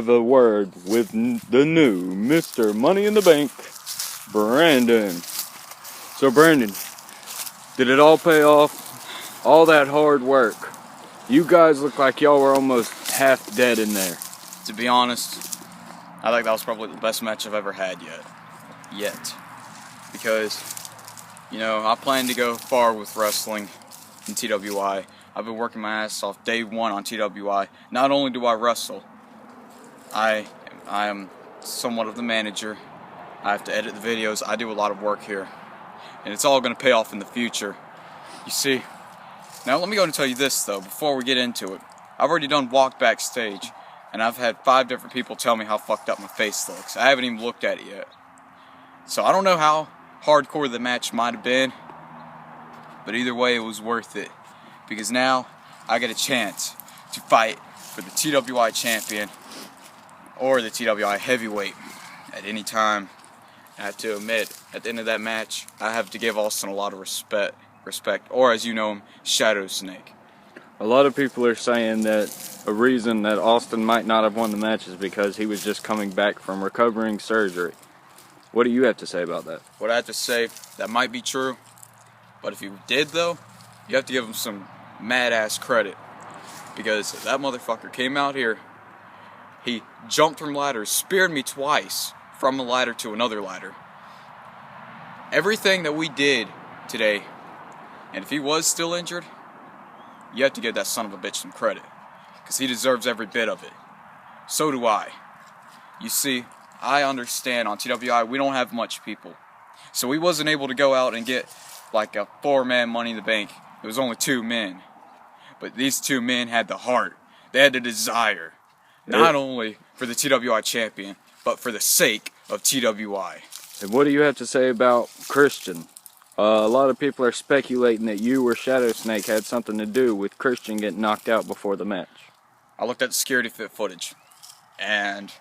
have a word with the new Mr. Money in the Bank, Brandon. So Brandon, did it all pay off? All that hard work. You guys look like y'all were almost half dead in there. To be honest, I think that was probably the best match I've ever had yet. Because, I plan to go far with wrestling in TWI. I've been working my ass off day one on TWI. Not only do I wrestle, I am somewhat of the manager. I have to edit the videos. I do a lot of work here. And it's all going to pay off in the future. You see, now let me go and tell you this though, before we get into it. I've already done walk backstage, and I've had 5 different people tell me how fucked up my face looks. I haven't even looked at it yet. So I don't know how hardcore the match might have been, but either way it was worth it. Because now I get a chance to fight for the TWI champion or the TWI heavyweight at any time. I have to admit, at the end of that match, I have to give Austin a lot of respect, or as you know him, Shadow Snake. A lot of people are saying that a reason that Austin might not have won the match is because he was just coming back from recovering surgery. What do you have to say about that? What I have to say, that might be true, but if he did though, you have to give him some mad-ass credit, because that motherfucker came out here, he jumped from ladders, speared me twice, from a ladder to another ladder. Everything that we did today, and if he was still injured, you have to give that son of a bitch some credit, because he deserves every bit of it. So do I. You see, I understand on TWI we don't have much people, so he wasn't able to go out and get like a 4-man Money in the Bank. It was only 2 men, but these 2 men had the heart. They had the desire, not only for the TWI champion, but for the sake of TWI. And what do you have to say about Christian? A lot of people are speculating that you or Shadow Snake had something to do with Christian getting knocked out before the match. I looked at the security fit footage, and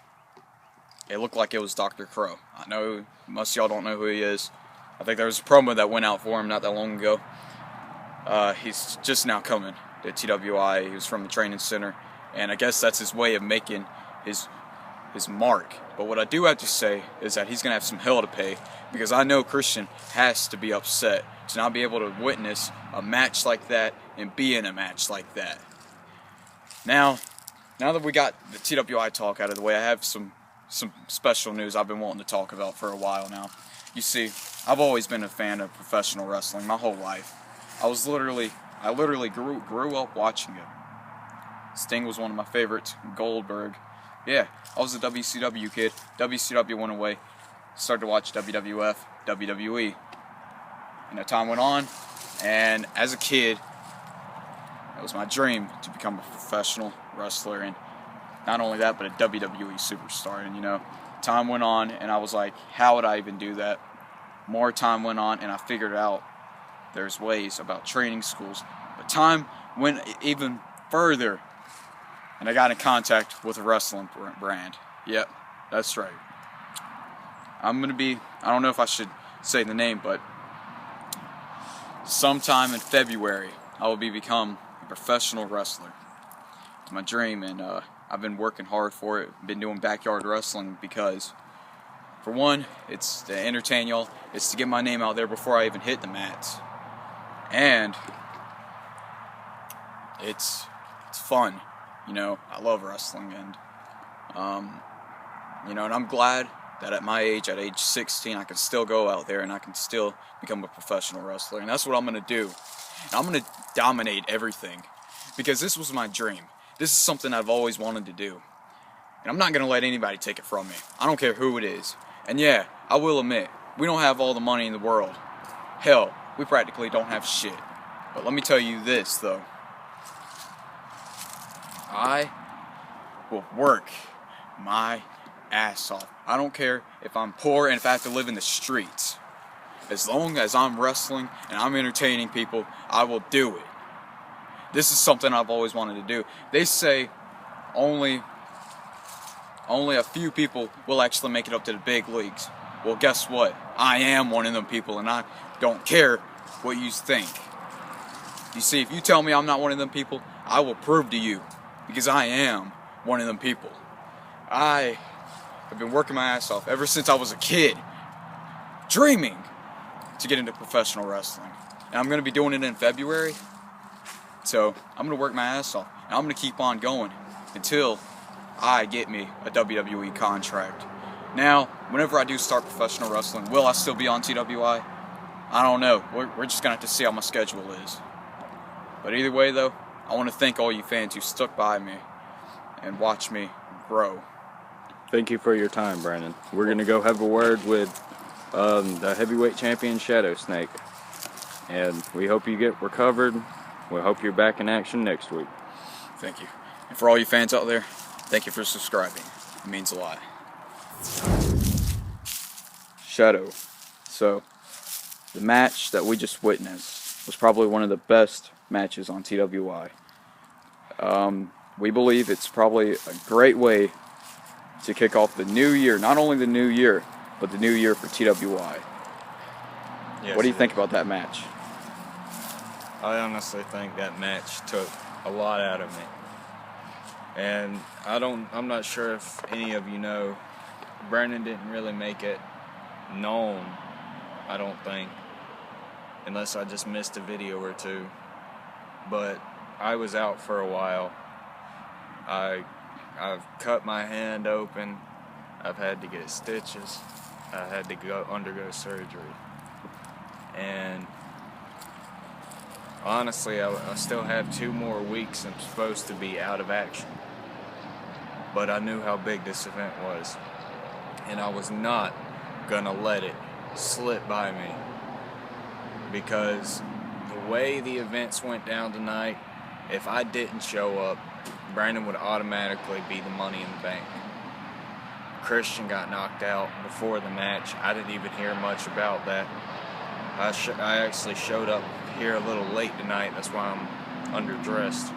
it looked like it was Dr. Crow. I know most of y'all don't know who he is. I think there was a promo that went out for him not that long ago. He's just now coming to TWI. He was from the training center, and I guess that's his way of making his mark. But what I do have to say is that he's going to have some hell to pay, because I know Christian has to be upset to not be able to witness a match like that and be in a match like that. Now that we got the TWI talk out of the way, I have some special news I've been wanting to talk about for a while now. You see, I've always been a fan of professional wrestling my whole life. I literally grew up watching it. Sting was one of my favorites. Goldberg. Yeah, I was a WCW kid. WCW went away. Started to watch WWF, WWE. And as time went on, and as a kid, it was my dream to become a professional wrestler, and not only that, but a WWE superstar. And time went on, and I was like, how would I even do that? More time went on, and I figured out there's ways about training schools. But time went even further, and I got in contact with a wrestling brand. Yep, that's right. I don't know if I should say the name, but sometime in February, I will become a professional wrestler. It's my dream, and I've been working hard for it. Been doing backyard wrestling because, for one, it's to entertain y'all. It's to get my name out there before I even hit the mats. And it's fun. I love wrestling, and and I'm glad that at my age, at age 16, I can still go out there and I can still become a professional wrestler. And that's what I'm going to do. And I'm going to dominate everything, because this was my dream. This is something I've always wanted to do. And I'm not going to let anybody take it from me. I don't care who it is. And yeah, I will admit, we don't have all the money in the world. Hell, we practically don't have shit. But let me tell you this, though. I will work my ass off. I don't care if I'm poor and if I have to live in the streets. As long as I'm wrestling and I'm entertaining people, I will do it. This is something I've always wanted to do. They say only a few people will actually make it up to the big leagues. Well, guess what? I am one of them people, and I don't care what you think. You see, if you tell me I'm not one of them people, I will prove to you, because I am one of them people. I have been working my ass off ever since I was a kid, dreaming to get into professional wrestling. And I'm going to be doing it in February. So I'm going to work my ass off. And I'm going to keep on going until I get me a WWE contract. Now, whenever I do start professional wrestling, will I still be on TWI? I don't know. We're just going to have to see how my schedule is. But either way, though, I want to thank all you fans who stuck by me and watched me grow. Thank you for your time, Brandon. We're going to go have a word with the heavyweight champion, Shadow Snake. And we hope you get recovered. We hope you're back in action next week. Thank you. And for all you fans out there, thank you for subscribing. It means a lot. Shadow. So, the match that we just witnessed was probably one of the best matches on TWI. We believe it's probably a great way to kick off the new year. Not only the new year, but the new year for TWI. Yes, What do you think about that match? I honestly think that match took a lot out of me. And I'm not sure if any of you know, Brandon didn't really make it known, I don't think, unless I just missed a video or two. But I was out for a while. I've cut my hand open. I've had to get stitches. I had to undergo surgery. And honestly, I still have 2 more weeks I'm supposed to be out of action. But I knew how big this event was. And I was not gonna let it slip by me. Because the way the events went down tonight, if I didn't show up, Brandon would automatically be the Money in the Bank. Christian got knocked out before the match. I didn't even hear much about that. I actually showed up here a little late tonight. That's why I'm underdressed.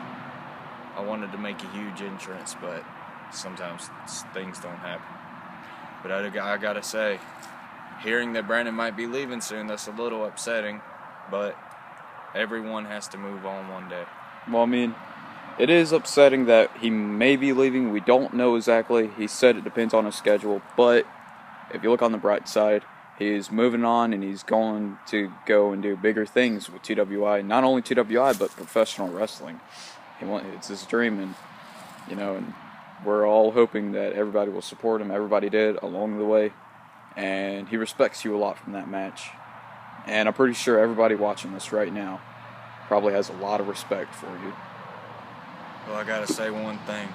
I wanted to make a huge entrance, but sometimes things don't happen. But I gotta say, hearing that Brandon might be leaving soon, that's a little upsetting. But everyone has to move on one day. Well, I mean, it is upsetting that he may be leaving. We don't know exactly. He said it depends on his schedule. But if you look on the bright side, he's moving on and he's going to go and do bigger things with TWI. Not only TWI, but professional wrestling. It's his dream, and and we're all hoping that everybody will support him. Everybody did along the way, and he respects you a lot from that match. And I'm pretty sure everybody watching this right now probably has a lot of respect for you. Well, I gotta say one thing.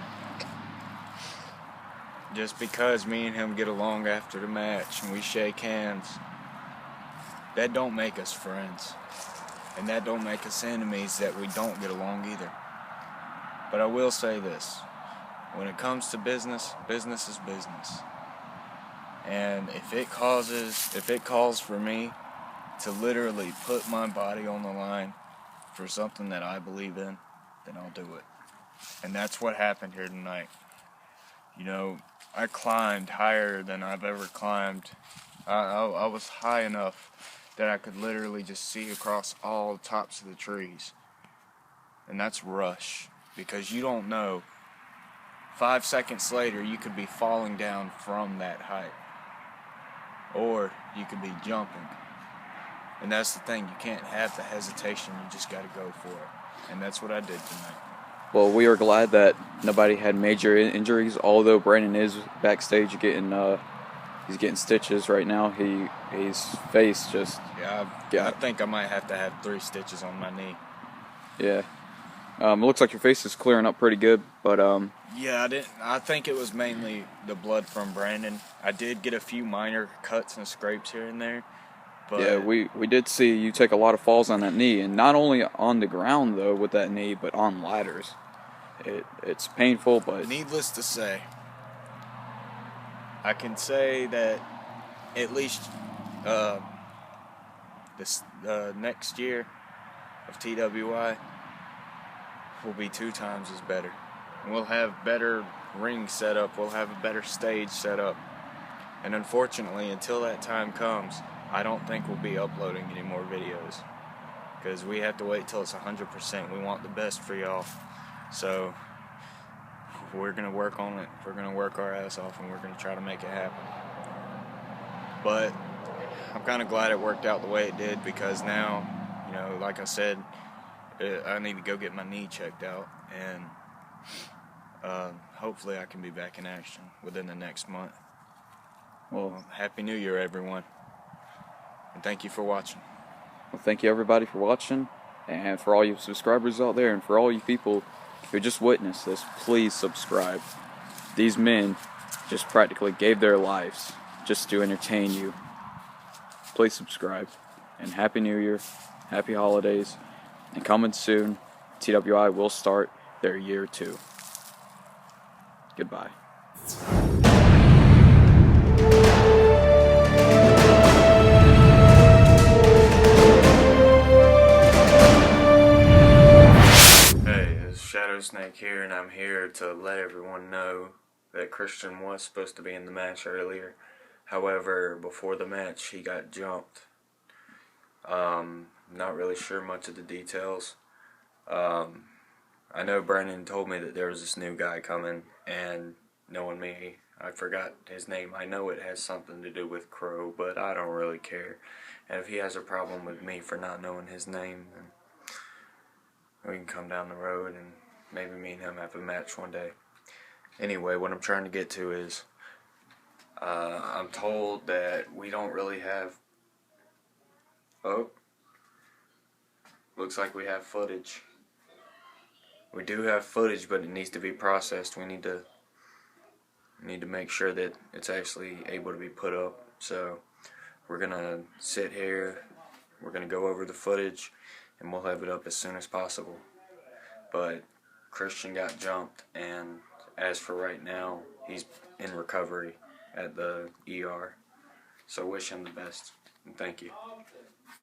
Just because me and him get along after the match and we shake hands, that don't make us friends. And that don't make us enemies that we don't get along either. But I will say this. When it comes to business, business is business. And if it calls for me to literally put my body on the line for something that I believe in, then I'll do it. And that's what happened here tonight. I climbed higher than I've ever climbed. I was high enough that I could literally just see across all the tops of the trees. And that's rush, because you don't know. 5 seconds later, you could be falling down from that height. Or you could be jumping. And that's the thing, you can't have the hesitation, you just gotta go for it. And that's what I did tonight. Well, we are glad that nobody had major injuries, although Brandon is backstage he's getting stitches right now. His face just... I think I might have to have 3 stitches on my knee. Yeah. It looks like your face is clearing up pretty good, but... Yeah, I think it was mainly the blood from Brandon. I did get a few minor cuts and scrapes here and there. But yeah, we did see you take a lot of falls on that knee, and not only on the ground, though, with that knee, but on ladders. It's painful, but... Needless to say, I can say that at least this next year of TWI will be 2 times as better. And we'll have better rings set up, we'll have a better stage set up. And unfortunately, until that time comes, I don't think we'll be uploading any more videos. Because we have to wait till it's 100%. We want the best for y'all. So, we're going to work on it. We're going to work our ass off, and we're going to try to make it happen. But I'm kind of glad it worked out the way it did, because now, you know, like I said, I need to go get my knee checked out, and hopefully I can be back in action within the next month. Well, Happy New Year, everyone, and thank you for watching. Well, thank you everybody for watching, and for all you subscribers out there, and for all you people who just witnessed this, please subscribe. These men just practically gave their lives just to entertain you. Please subscribe, and Happy New Year, Happy Holidays, and coming soon, TWI will start their year 2. Goodbye. Hey, it's Shadow Snake here, and I'm here to let everyone know that Christian was supposed to be in the match earlier. However, before the match, he got jumped. Not really sure much of the details. I know Brandon told me that there was this new guy coming, and knowing me, I forgot his name. I know it has something to do with Crow, but I don't really care. And if he has a problem with me for not knowing his name, then we can come down the road and maybe me and him have a match one day. Anyway, what I'm trying to get to is, I'm told that we don't really have... Oh, looks like we have footage. We do have footage, but it needs to be processed. We need to make sure that it's actually able to be put up. So we're gonna sit here, we're gonna go over the footage, and we'll have it up as soon as possible. But Christian got jumped, and as for right now, he's in recovery at the ER. So wish him the best, and thank you.